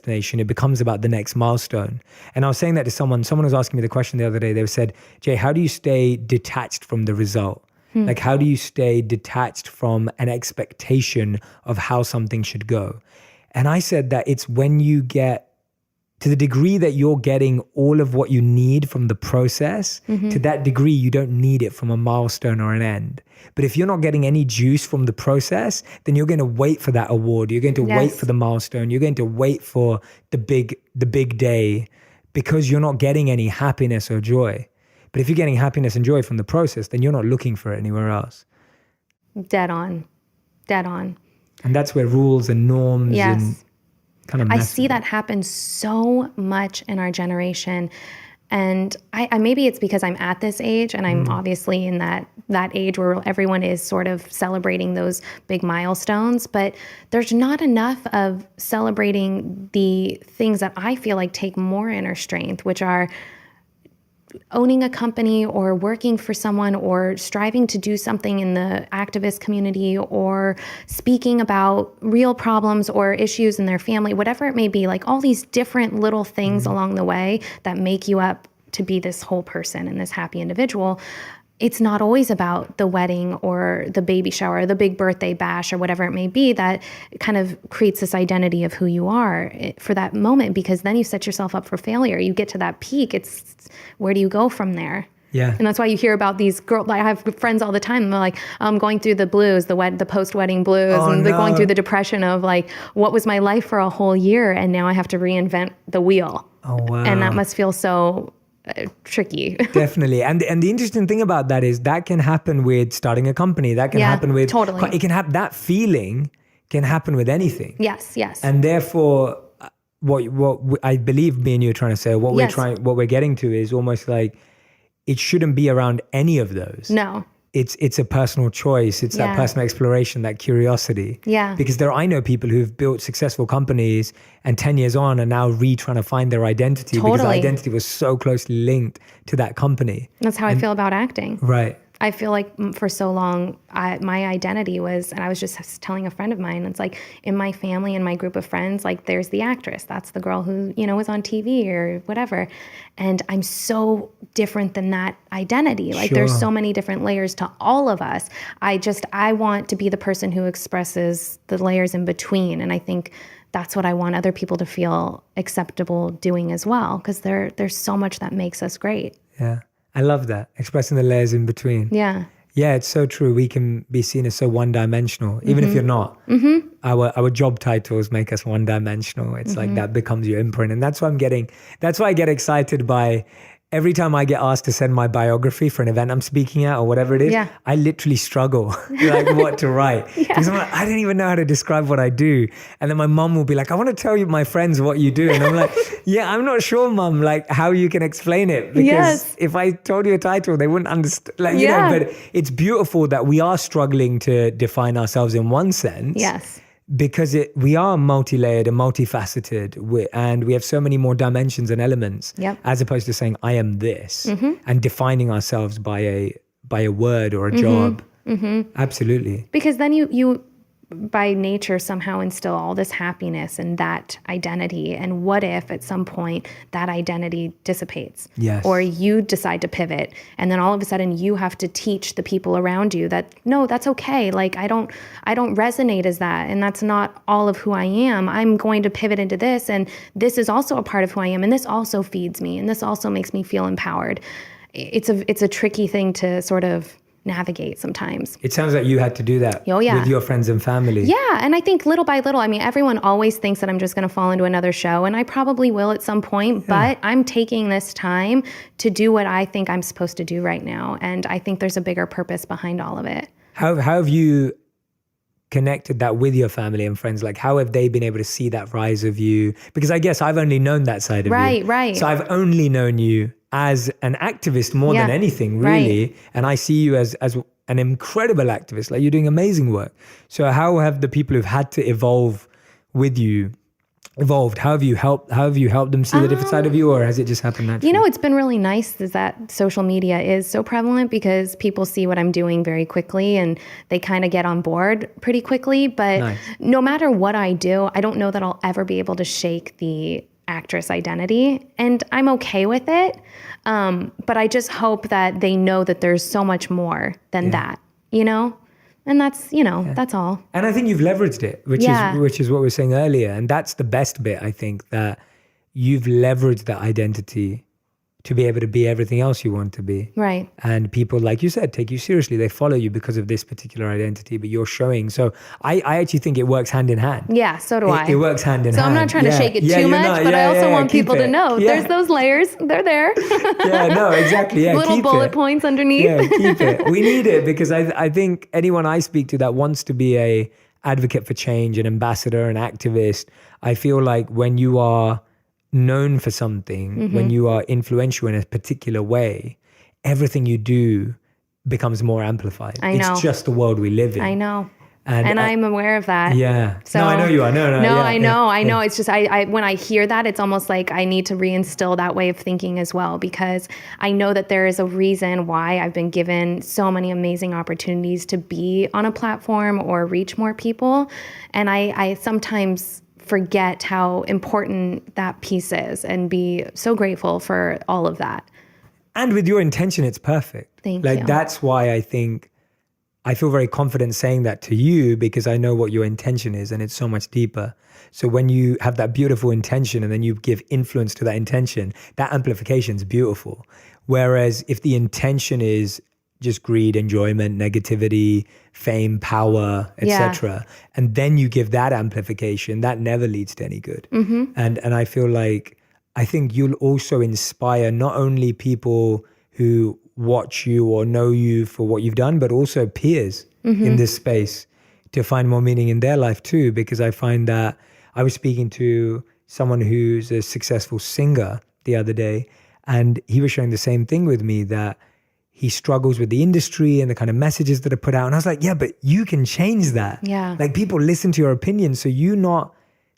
destination. It becomes about the next milestone. And I was saying that to someone was asking me the question the other day. They said, Jay, how do you stay detached from the result? Like, how do you stay detached from an expectation of how something should go? And I said that it's when you get to the degree that you're getting all of what you need from the process, to that degree, you don't need it from a milestone or an end. But if you're not getting any juice from the process, then you're going to wait for that award. You're going to wait for the milestone. You're going to wait for the big day, because you're not getting any happiness or joy. But if you're getting happiness and joy from the process, then you're not looking for it anywhere else. Dead on. And that's where rules and norms and kind of I see that happen so much in our generation. And I maybe it's because I'm at this age, and I'm obviously in that age where everyone is sort of celebrating those big milestones, but there's not enough of celebrating the things that I feel like take more inner strength, which are owning a company or working for someone or striving to do something in the activist community or speaking about real problems or issues in their family, whatever it may be, like all these different little things along the way that make you up to be this whole person and this happy individual. It's not always about the wedding or the baby shower or the big birthday bash or whatever it may be that kind of creates this identity of who you are for that moment, because then you set yourself up for failure. You get to that peak. It's where do you go from there? Yeah. And that's why you hear about these girls. Like, I have friends all the time. They're like, I'm going through the blues, the post-wedding blues, and they're going through the depression of like, what was my life for a whole year? And now I have to reinvent the wheel. Oh, wow. And that must feel so tricky. Definitely. And the interesting thing about that is that can happen with starting a company. That can happen with, totally. It can have that feeling can happen with anything. Yes. And therefore, what I believe me and you are trying to say, what we're getting to is almost like it shouldn't be around any of those. No. It's a personal choice. It's that personal exploration, that curiosity. Yeah. Because I know people who've built successful companies and 10 years on are now trying to find their identity because identity was so closely linked to that company. That's how I feel about acting. Right. I feel like for so long, my identity was, and I was just telling a friend of mine, it's like in my family and my group of friends, like there's the actress. That's the girl who, was on TV or whatever. And I'm so different than that identity. Like there's so many different layers to all of us. I want to be the person who expresses the layers in between. And I think that's what I want other people to feel acceptable doing as well. Because there's so much that makes us great. Yeah. I love that, expressing the layers in between. Yeah. Yeah, it's so true. We can be seen as so one-dimensional, even if you're not. Our job titles make us one-dimensional. It's like that becomes your imprint. And that's why I get excited by every time I get asked to send my biography for an event I'm speaking at or whatever it is, I literally struggle like what to write. Because I'm like, I don't even know how to describe what I do. And then my mom will be like, I want to tell you my friends what you do. And I'm like, I'm not sure, mom, like how you can explain it. Because if I told you a title, they wouldn't understand. Like, but it's beautiful that we are struggling to define ourselves in one sense. Yes. Because we are multi-layered and multifaceted, and we have so many more dimensions and elements, as opposed to saying I am this and defining ourselves by a word or a job. Absolutely. Because then you by nature somehow instill all this happiness and that identity. And what if at some point that identity dissipates? Yes. Or you decide to pivot, and then all of a sudden you have to teach the people around you that, no, that's okay. Like I don't resonate as that, and that's not all of who I am. I'm going to pivot into this, and this is also a part of who I am, and this also feeds me, and this also makes me feel empowered. It's a tricky thing to sort of navigate sometimes. It sounds like you had to do that with your friends and family. Yeah, and I think little by little, I mean, everyone always thinks that I'm just going to fall into another show, and I probably will at some point, but I'm taking this time to do what I think I'm supposed to do right now, and I think there's a bigger purpose behind all of it. How have you connected that with your family and friends? Like, how have they been able to see that rise of you? Because I guess I've only known that side of you. Right. So I've only known you as an activist more than anything, really. Right. And I see you as an incredible activist. Like, you're doing amazing work. So how have the people who've had to evolve with you evolved? How have you helped them see the different side of you, or has it just happened naturally? You know, it's been really nice is that social media is so prevalent because people see what I'm doing very quickly and they kind of get on board pretty quickly. But Nice. no matter what I do, I don't know that I'll ever be able to shake the actress identity, and I'm okay with it. But I just hope that they know that there's so much more than that, you know? And that's, that's all. And I think you've leveraged it, which is what we were saying earlier. And that's the best bit, I think, that you've leveraged that identity to be able to be everything else you want to be. Right. And people, like you said, take you seriously. They follow you because of this particular identity, but you're showing. So I actually think it works hand in hand. Yeah, so do I. It works hand in hand. So I'm not trying to shake it too much, but I also want people to know there's those layers. They're there. No, exactly. Yeah, little bullet points underneath. Yeah, keep it. We need it because I think anyone I speak to that wants to be a advocate for change, an ambassador, an activist, I feel like when you are known for something, when you are influential in a particular way, everything you do becomes more amplified. I know. It's just the world we live in. I know. And I'm aware of that. Yeah. So, no, I know you are. No, I know. It's just, I when I hear that, it's almost like I need to reinstill that way of thinking as well, because I know that there is a reason why I've been given so many amazing opportunities to be on a platform or reach more people. And I sometimes forget how important that piece is and be so grateful for all of that. And with your intention, it's perfect. Thank you. Like, that's why I think I feel very confident saying that to you, because I know what your intention is and it's so much deeper. So when you have that beautiful intention and then you give influence to that intention, that amplification is beautiful. Whereas if the intention is just greed, enjoyment, negativity, fame, power, etc., and then you give that amplification, that never leads to any good. And I feel like, I think you'll also inspire not only people who watch you or know you for what you've done, but also peers in this space to find more meaning in their life too. Because I find that I was speaking to someone who's a successful singer the other day, and he was sharing the same thing with me, that he struggles with the industry and the kind of messages that are put out. And I was like, yeah, but you can change that. Yeah. Like, people listen to your opinion. So you not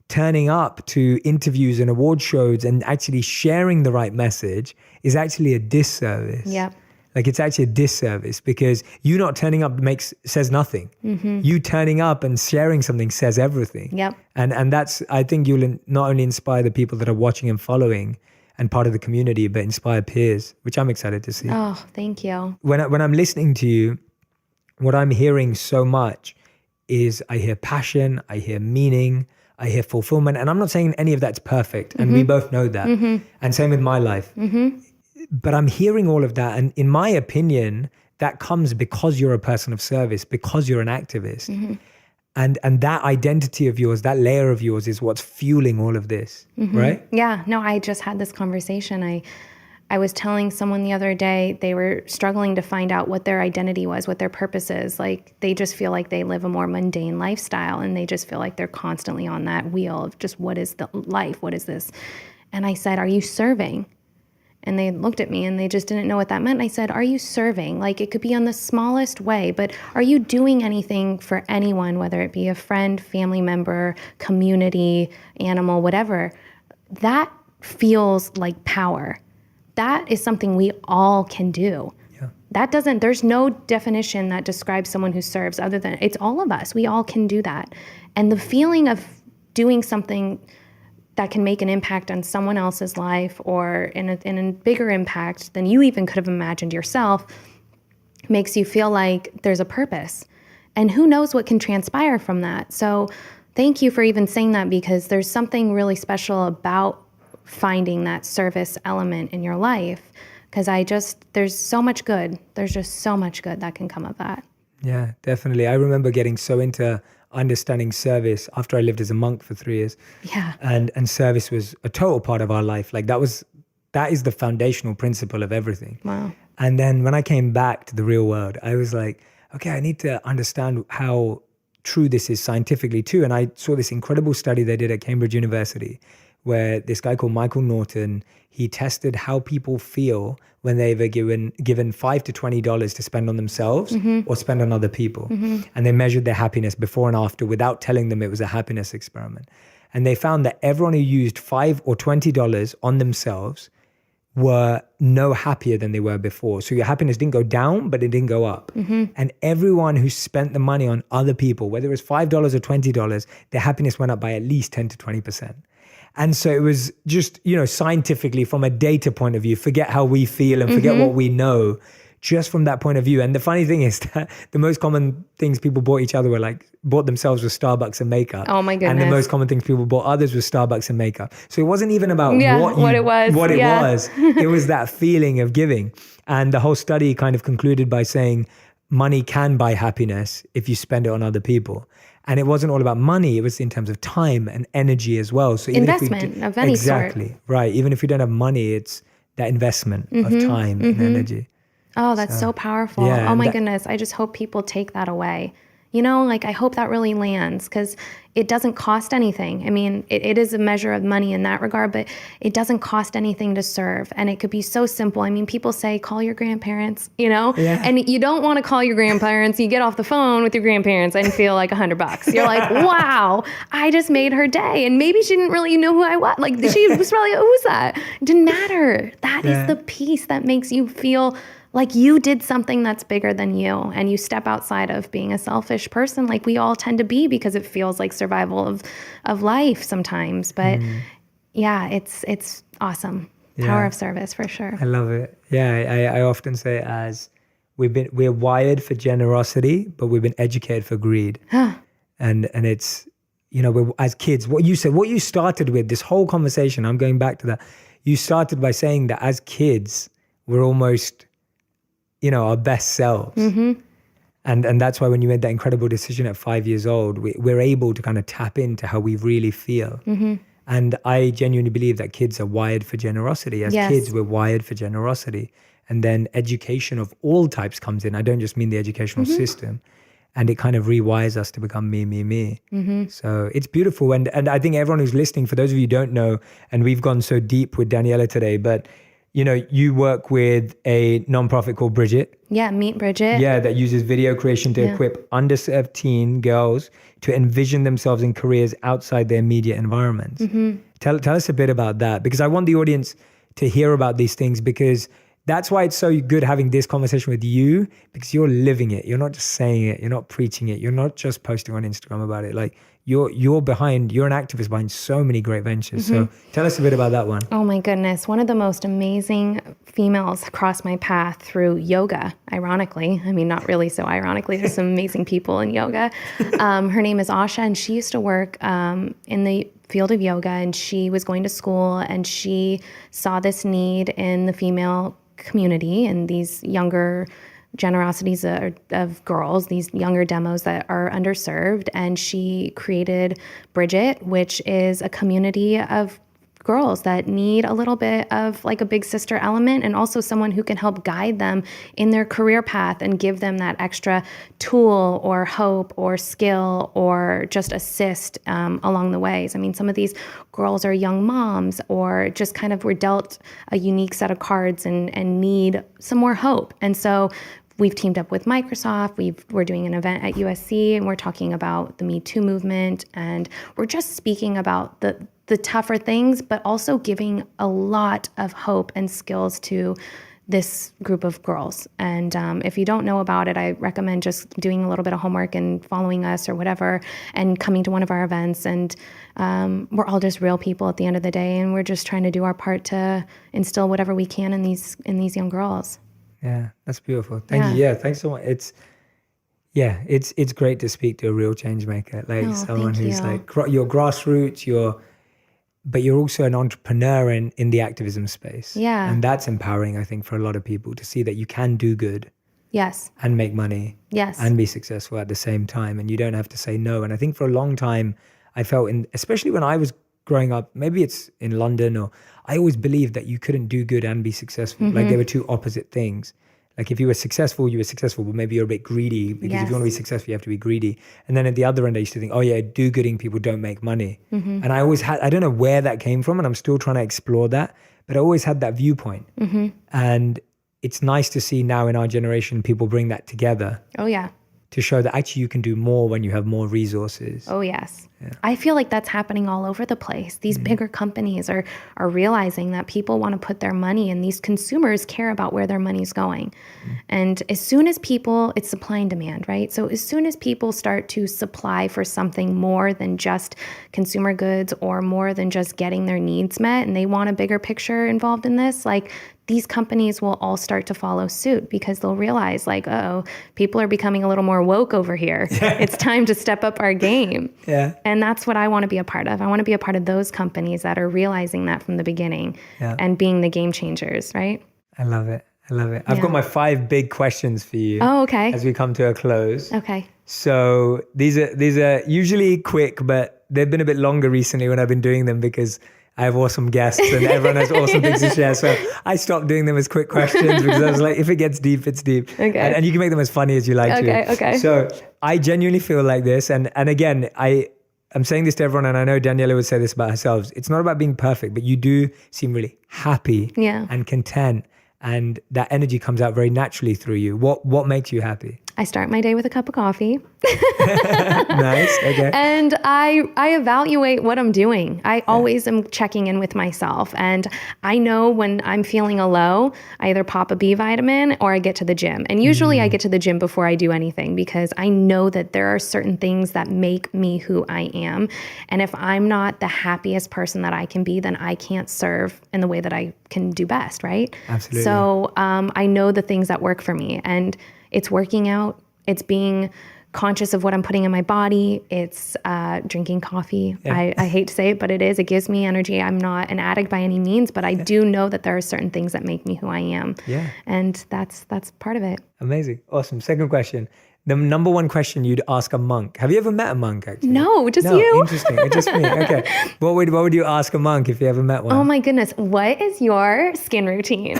turning up to interviews and award shows and actually sharing the right message is actually a disservice. Yeah. Like, it's actually a disservice, because you not turning up says nothing. You turning up and sharing something says everything. Yep. And that's, I think you'll not only inspire the people that are watching and following and part of the community, but inspire peers, which I'm excited to see. Oh, thank you. When I'm listening to you, what I'm hearing so much is I hear passion, I hear meaning, I hear fulfillment. And I'm not saying any of that's perfect. And we both know that. And same with my life. But I'm hearing all of that. And in my opinion, that comes because you're a person of service, because you're an activist. And that identity of yours, that layer of yours, is what's fueling all of this, right? Yeah, no, I just had this conversation. I was telling someone the other day, they were struggling to find out what their identity was, what their purpose is. Like, they just feel like they live a more mundane lifestyle, and they just feel like they're constantly on that wheel of just, what is the life? What is this? And I said, are you serving? And they looked at me and they just didn't know what that meant. I said, are you serving? Like, it could be on the smallest way, but are you doing anything for anyone, whether it be a friend, family member, community, animal, whatever? That feels like power. That is something we all can do. Yeah. There's no definition that describes someone who serves other than it's all of us. We all can do that. And the feeling of doing something that can make an impact on someone else's life, or in a bigger impact than you even could have imagined yourself, makes you feel like there's a purpose. And who knows what can transpire from that. So thank you for even saying that, because there's something really special about finding that service element in your life. Because there's so much good. There's just so much good that can come of that. Yeah, definitely. I remember getting so into understanding service after I lived as a monk for 3 years. Yeah. And service was a total part of our life. Like, that is the foundational principle of everything. Wow. And then when I came back to the real world, I was like, okay, I need to understand how true this is scientifically too. And I saw this incredible study they did at Cambridge University, where this guy called Michael Norton, he tested how people feel when they were given $5 to $20 to spend on themselves or spend on other people. And they measured their happiness before and after without telling them it was a happiness experiment. And they found that everyone who used $5 or $20 on themselves were no happier than they were before. So your happiness didn't go down, but it didn't go up. And everyone who spent the money on other people, whether it was $5 or $20, their happiness went up by at least 10 to 20%. And so it was just, scientifically from a data point of view, forget how we feel and forget what we know, just from that point of view. And the funny thing is that the most common things people bought each other bought themselves with Starbucks and makeup. Oh my goodness. And the most common things people bought others with Starbucks and makeup. So it wasn't even about what it was. It was that feeling of giving. And the whole study kind of concluded by saying money can buy happiness if you spend it on other people. And it wasn't all about money. It was in terms of time and energy as well. So even investment of any sort. Exactly. Right. Even if you don't have money, it's that investment of time and energy. Oh, that's so powerful. Yeah, oh my goodness. I just hope people take that away. I hope that really lands, because it doesn't cost anything. I mean, it is a measure of money in that regard, but it doesn't cost anything to serve. And it could be so simple. I mean, people say, call your grandparents, and you don't want to call your grandparents. You get off the phone with your grandparents and feel like $100. You're like, wow, I just made her day. And maybe she didn't really know who I was. Like, she was probably, who's that? It didn't matter. That is the peace that makes you feel like you did something that's bigger than you, and you step outside of being a selfish person like we all tend to be, because it feels like survival of life sometimes. But it's awesome. Power of service for sure. I love it. Yeah, I often say it as we're wired for generosity, but we've been educated for greed. And it's, we're, as kids, what you started with, this whole conversation, I'm going back to that. You started by saying that as kids, we're almost our best selves. And that's why when you made that incredible decision at 5 years old, we're able to kind of tap into how we really feel. And I genuinely believe that kids are wired for generosity. As kids, we're wired for generosity. And then education of all types comes in. I don't just mean the educational system. And it kind of rewires us to become me. So it's beautiful. And I think everyone who's listening, for those of you who don't know, and we've gone so deep with Daniella today, but you work with a nonprofit called Bridget. Yeah, Meet Bridget. Yeah, that uses video creation to equip underserved teen girls to envision themselves in careers outside their immediate environments. Tell us a bit about that, because I want the audience to hear about these things, because that's why it's so good having this conversation with you, because you're living it. You're not just saying it. You're not preaching it. You're not just posting on Instagram about it. Like, you're an activist behind so many great ventures. So tell us a bit about that one. Oh my goodness. One of the most amazing females crossed my path through yoga, ironically. I mean, not really so ironically. There's some amazing people in yoga. Her name is Asha, and she used to work in the field of yoga, and she was going to school, and she saw this need in the female community and these younger generosities of girls, these younger demos that are underserved. And she created Bridget, which is a community of girls that need a little bit of like a big sister element, and also someone who can help guide them in their career path and give them that extra tool or hope or skill or just assist along the ways. I mean, some of these girls are young moms or just kind of were dealt a unique set of cards and need some more hope. And so we've teamed up with Microsoft. We're doing an event at USC, and we're talking about the Me Too movement, and we're just speaking about the tougher things, but also giving a lot of hope and skills to this group of girls. And if you don't know about it, I recommend just doing a little bit of homework and following us or whatever, and coming to one of our events. And we're all just real people at the end of the day, and we're just trying to do our part to instill whatever we can in these young girls. Yeah, that's beautiful. Thank you. Yeah, thanks so much. It's great to speak to a real change maker, like someone who's like your grassroots, but you're also an entrepreneur in the activism space. Yeah. And that's empowering, I think, for a lot of people to see that you can do good. Yes. And make money. Yes. And be successful at the same time. And you don't have to say no. And I think for a long time, I felt, especially when I was growing up, maybe it's in London, or I always believed that you couldn't do good and be successful. Like they were two opposite things. Like if you were successful, but maybe you're a bit greedy, because if you want to be successful, you have to be greedy. And then at the other end, I used to think, do-gooding people don't make money. And I always had, I don't know where that came from, and I'm still trying to explore that, but I always had that viewpoint. And it's nice to see now in our generation, people bring that together. Oh yeah. to show that actually you can do more when you have more resources. Oh, yes. I feel like that's happening all over the place. These bigger companies are realizing that people want to put their money, and these consumers care about where their money's going. And as soon as people, it's supply and demand, right? So as soon as people start to supply for something more than just consumer goods or more than just getting their needs met, and they want a bigger picture involved in this, like these companies will all start to follow suit because they'll realize like, oh, people are becoming a little more woke over here. It's time to step up our game. Yeah. And that's what I want to be a part of. I want to be a part of those companies that are realizing that from the beginning and being the game changers, right? I love it. I've got my 5 big questions for you. Oh, okay. As we come to a close. Okay. So these are usually quick, but they've been a bit longer recently when I've been doing them because I have awesome guests and everyone has awesome things to share. So I stopped doing them as quick questions because I was like, if it gets deep, it's deep. Okay. And you can make them as funny as you like to. Okay. So I genuinely feel like this. And again, I'm saying this to everyone, and I know Daniella would say this about herself. It's not about being perfect, but you do seem really happy and content. And that energy comes out very naturally through you. What makes you happy? I start my day with a cup of coffee. Nice. Okay. And I evaluate what I'm doing. I always am checking in with myself. And I know when I'm feeling a low, I either pop a B vitamin or I get to the gym. And usually I get to the gym before I do anything because I know that there are certain things that make me who I am. And if I'm not the happiest person that I can be, then I can't serve in the way that I can do best, right? Absolutely. So I know the things that work for me. And it's working out. It's being conscious of what I'm putting in my body. It's drinking coffee. Yeah. I hate to say it, but it is. It gives me energy. I'm not an addict by any means, but I do know that there are certain things that make me who I am. Yeah. And that's part of it. Amazing. Awesome. Second question. The number one question you'd ask a monk. Have you ever met a monk, actually? No, just you. Interesting. It's just me. Okay. What would you ask a monk if you ever met one? Oh my goodness. What is your skin routine?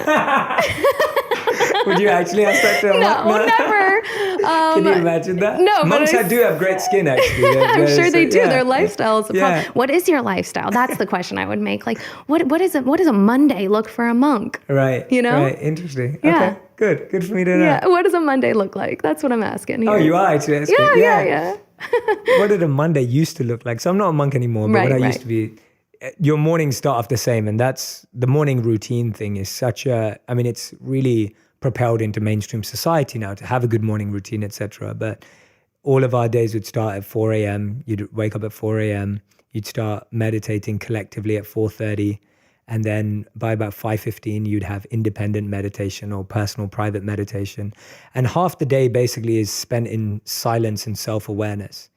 Would you actually ask that to a monk? No, never. Can you imagine that? No, monks do have great skin, actually. I'm sure they do. Their lifestyle is a problem. Yeah. What is your lifestyle? That's the question I would make. Like, what does a Monday look for a monk? Right. You know? Right. Interesting. Yeah. Okay. Good for me to know. Yeah. What does a Monday look like? That's what I'm asking here. Oh, you are actually. That's good. Yeah. What did a Monday used to look like? So I'm not a monk anymore, but what I used to be, your mornings start off the same. And that's the morning routine thing is it's really propelled into mainstream society now to have a good morning routine, etc. But all of our days would start at 4 a.m. You'd wake up at 4 a.m. You'd start meditating collectively at 4:30. And then by about 5:15, you'd have independent meditation or personal private meditation. And half the day basically is spent in silence and self-awareness.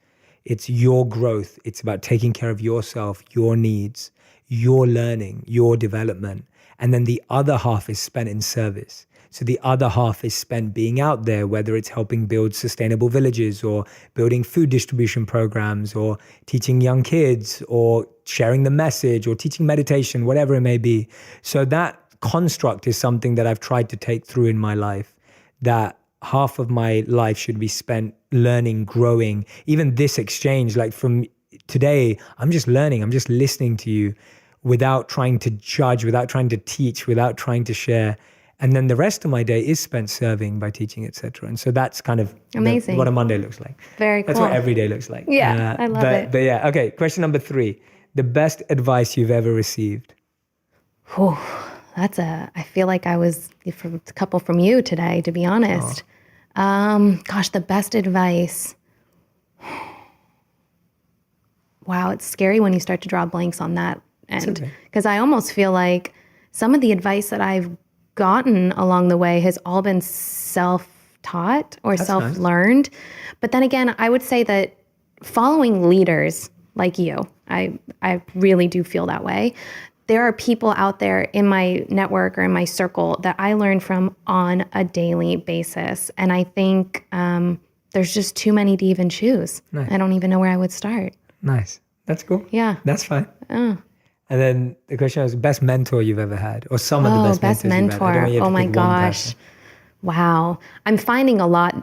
It's your growth. It's about taking care of yourself, your needs, your learning, your development. And then the other half is spent in service. So the other half is spent being out there, whether it's helping build sustainable villages or building food distribution programs or teaching young kids or sharing the message or teaching meditation, whatever it may be. So that construct is something that I've tried to take through in my life, that half of my life should be spent learning, growing. Even this exchange, like from today, I'm just learning, I'm just listening to you without trying to judge, without trying to teach, without trying to share. And then the rest of my day is spent serving by teaching, etc. And so that's kind of amazing. What a Monday looks like. Very cool. That's what every day looks like. Yeah, I love it. But yeah, okay. Question number 3. The best advice you've ever received. Whew, I feel like I was from a couple from you today, to be honest. Gosh, the best advice. Wow, it's scary when you start to draw blanks on that end. Because I almost feel like some of the advice that I've gotten along the way has all been self-taught or self-learned. Nice. But then again, I would say that following leaders like you, I really do feel that way. There are people out there in my network or in my circle that I learn from on a daily basis. And I think there's just too many to even choose. Nice. I don't even know where I would start. Nice. That's cool. Yeah. That's fine. And then the question was best mentor you've ever had, or some of the best mentors you've had. Oh my gosh. Wow. I'm finding a lot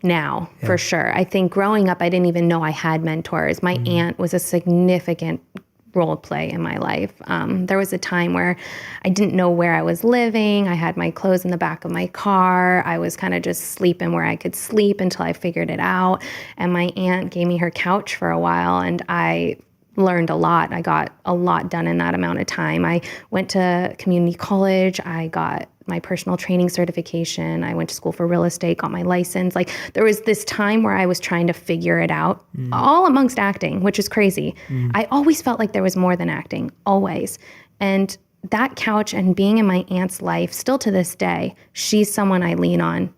now, for sure. I think growing up, I didn't even know I had mentors. My aunt was a significant role play in my life. There was a time where I didn't know where I was living. I had my clothes in the back of my car. I was kind of just sleeping where I could sleep until I figured it out. And my aunt gave me her couch for a while, and I learned a lot. I got a lot done in that amount of time. I went to community college. I got my personal training certification. I went to school for real estate, got my license. Like, there was this time where I was trying to figure it out, all amongst acting, which is crazy. I always felt like there was more than acting, always. And that couch and being in my aunt's life, still to this day, she's someone I lean on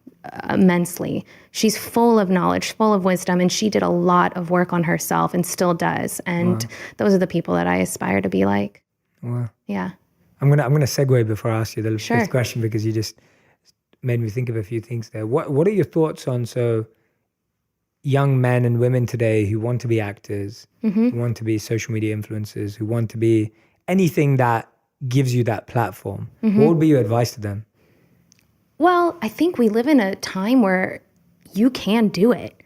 immensely. She's full of knowledge, full of wisdom, and she did a lot of work on herself and still does. And those are the people that I aspire to be like. Wow. Yeah. I'm gonna segue before I ask you the Sure. fifth question, because you just made me think of a few things there. What are your thoughts on young men and women today who want to be actors, who want to be social media influencers, who want to be anything that gives you that platform? What would be your advice to them? Well, I think we live in a time where you can do it.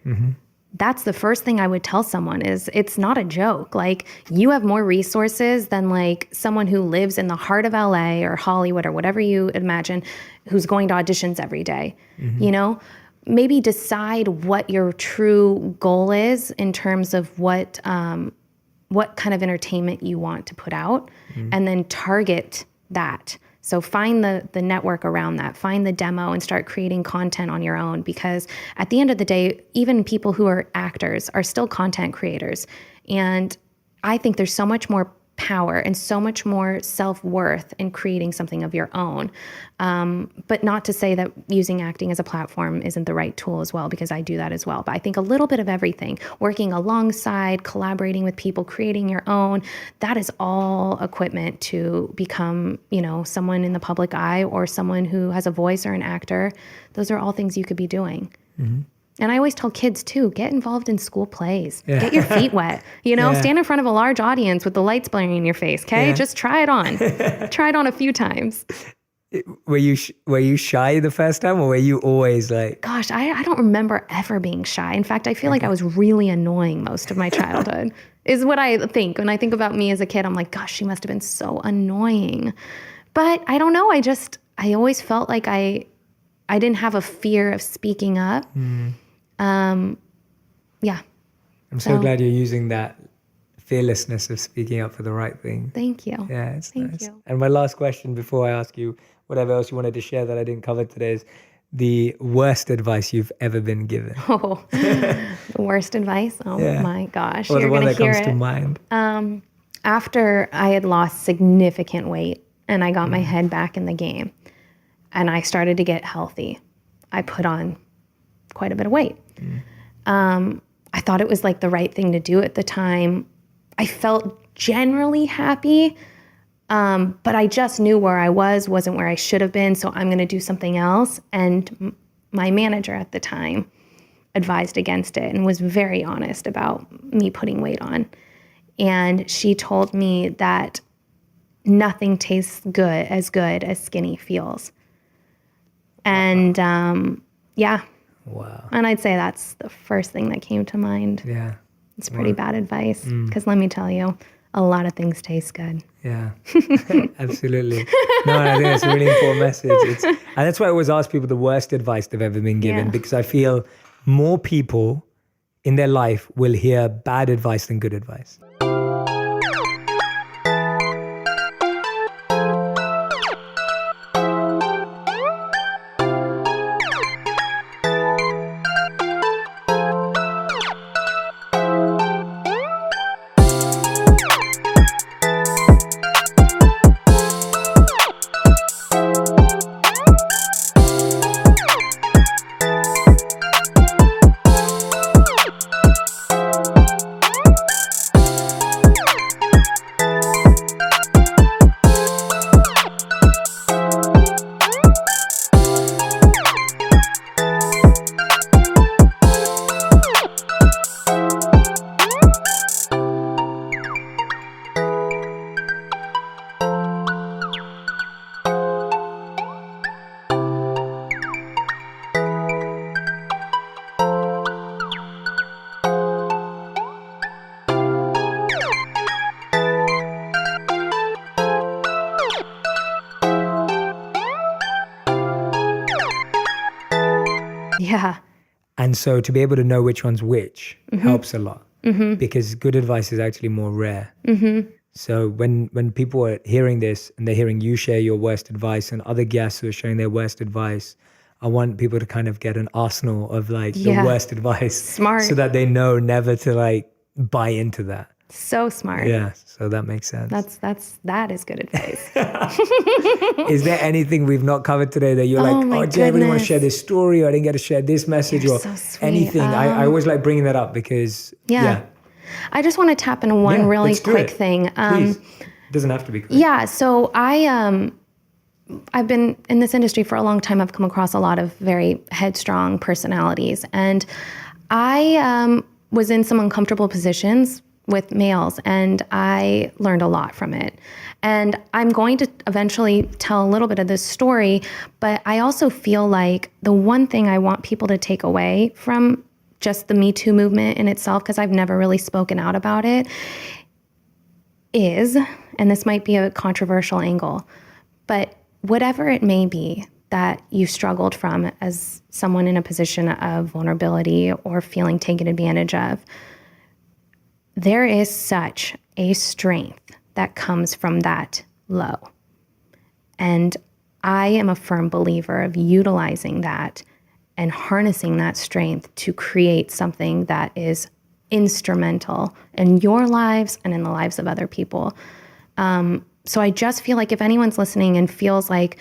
That's the first thing I would tell someone is it's not a joke. Like, you have more resources than like someone who lives in the heart of LA or Hollywood or whatever you imagine, who's going to auditions every day. You know, maybe decide what your true goal is in terms of what kind of entertainment you want to put out, and then target that. So find the network around that, find the demo, and start creating content on your own, because at the end of the day, even people who are actors are still content creators. And I think there's so much more power and so much more self-worth in creating something of your own. But not to say that using acting as a platform isn't the right tool as well, because I do that as well. But I think a little bit of everything, working alongside, collaborating with people, creating your own, that is all equipment to become, you know, someone in the public eye or someone who has a voice or an actor. Those are all things you could be doing. And I always tell kids too, get involved in school plays. Get your feet wet. You know, stand in front of a large audience with the lights blaring in your face, okay? Just try it on. Try it on a few times. Were you shy the first time, or were you always like... Gosh, I don't remember ever being shy. In fact, I feel like I was really annoying most of my childhood, is what I think. When I think about me as a kid, I'm like, gosh, she must have been so annoying. But I don't know. I always felt like I didn't have a fear of speaking up. Yeah. I'm so glad you're using that fearlessness of speaking up for the right thing. Thank you. Yeah, it's Thank nice. you. And my last question before I ask you whatever else you wanted to share that I didn't cover today is the worst advice you've ever been given. Oh, the worst advice? Oh my gosh. Or the You're one going that to hear comes it. to mind. After I had lost significant weight and I got my head back in the game and I started to get healthy, I put on quite a bit of weight. I thought it was like the right thing to do at the time. I felt generally happy, but I just knew where I wasn't where I should have been, so I'm going to do something else. And my manager at the time advised against it and was very honest about me putting weight on. And she told me that nothing tastes good as skinny feels. And Wow. And I'd say that's the first thing that came to mind. Yeah. It's pretty bad advice, because let me tell you, a lot of things taste good. Yeah, absolutely. No, I think that's a really important message. And that's why I always ask people the worst advice they've ever been given, because I feel more people in their life will hear bad advice than good advice. Yeah. And so to be able to know which one's which helps a lot, because good advice is actually more rare. So when people are hearing this and they're hearing you share your worst advice and other guests who are sharing their worst advice, I want people to kind of get an arsenal of like the worst advice. Smart. So that they know never to like buy into that. So smart. Yeah, so that makes sense. That is good advice. Is there anything we've not covered today that you're like, Jay, I really want to share this story, or I didn't get to share this message, You're or so sweet. anything? I always like bringing that up because, I just want to tap into one really let's do quick it. thing. Please. It doesn't have to be quick. Yeah, so I've been in this industry for a long time. I've come across a lot of very headstrong personalities, and I was in some uncomfortable positions with males, and I learned a lot from it. And I'm going to eventually tell a little bit of this story, but I also feel like the one thing I want people to take away from just the Me Too movement in itself, because I've never really spoken out about it, is, and this might be a controversial angle, but whatever it may be that you struggled from as someone in a position of vulnerability or feeling taken advantage of, there is such a strength that comes from that low. And I am a firm believer of utilizing that and harnessing that strength to create something that is instrumental in your lives and in the lives of other people. So I just feel like if anyone's listening and feels like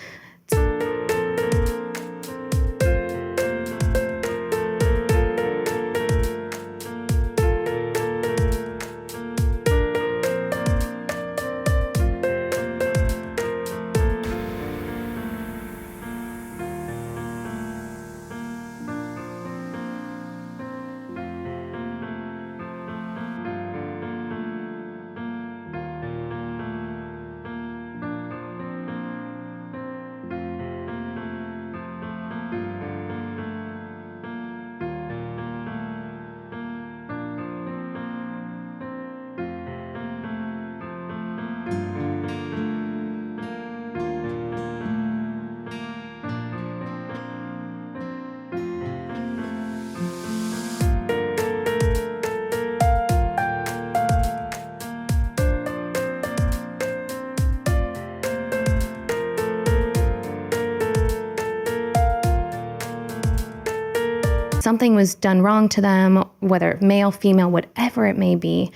something was done wrong to them, whether male, female, whatever it may be,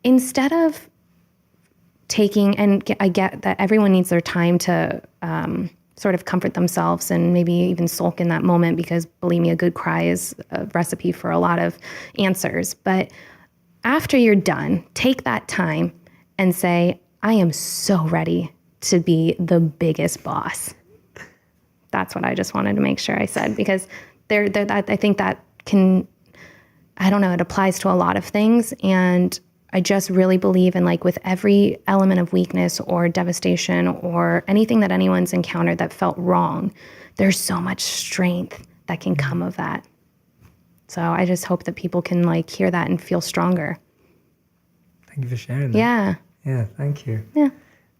instead of taking, and I get that everyone needs their time to sort of comfort themselves and maybe even sulk in that moment, because believe me, a good cry is a recipe for a lot of answers. But after you're done, take that time and say, I am so ready to be the biggest boss. That's what I just wanted to make sure I said, because I think that can, I don't know, it applies to a lot of things. And I just really believe in, like, with every element of weakness or devastation or anything that anyone's encountered that felt wrong, there's so much strength that can come of that. So I just hope that people can, like, hear that and feel stronger. Thank you for sharing that. Yeah. Yeah, thank you. Yeah.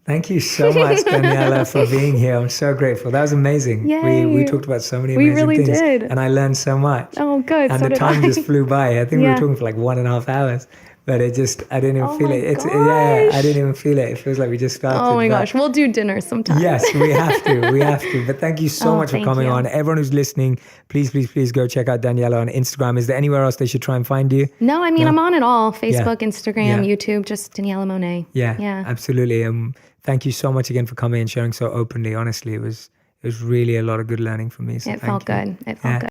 Thank you so much, Daniella, for being here. I'm so grateful. That was amazing. Yay. We talked about so many amazing really things. did. And I learned so much. Oh, good. And So the did time I. just flew by. I think we were talking for like 1.5 hours. But it just, I didn't even feel my it. gosh. I didn't even feel it. It feels like we just started. Oh my gosh. We'll do dinner sometime. Yes, we have to. We have to. But thank you so much for thank coming you. on. Everyone who's listening, please go check out Daniella on Instagram. Is there anywhere else they should try and find you? No, I mean, I'm on it all. Facebook, Instagram, Yeah. YouTube, just Daniella Monet. Yeah, absolutely. Thank you so much again for coming and sharing so openly. Honestly, it was really a lot of good learning for me. So It felt good. It felt good.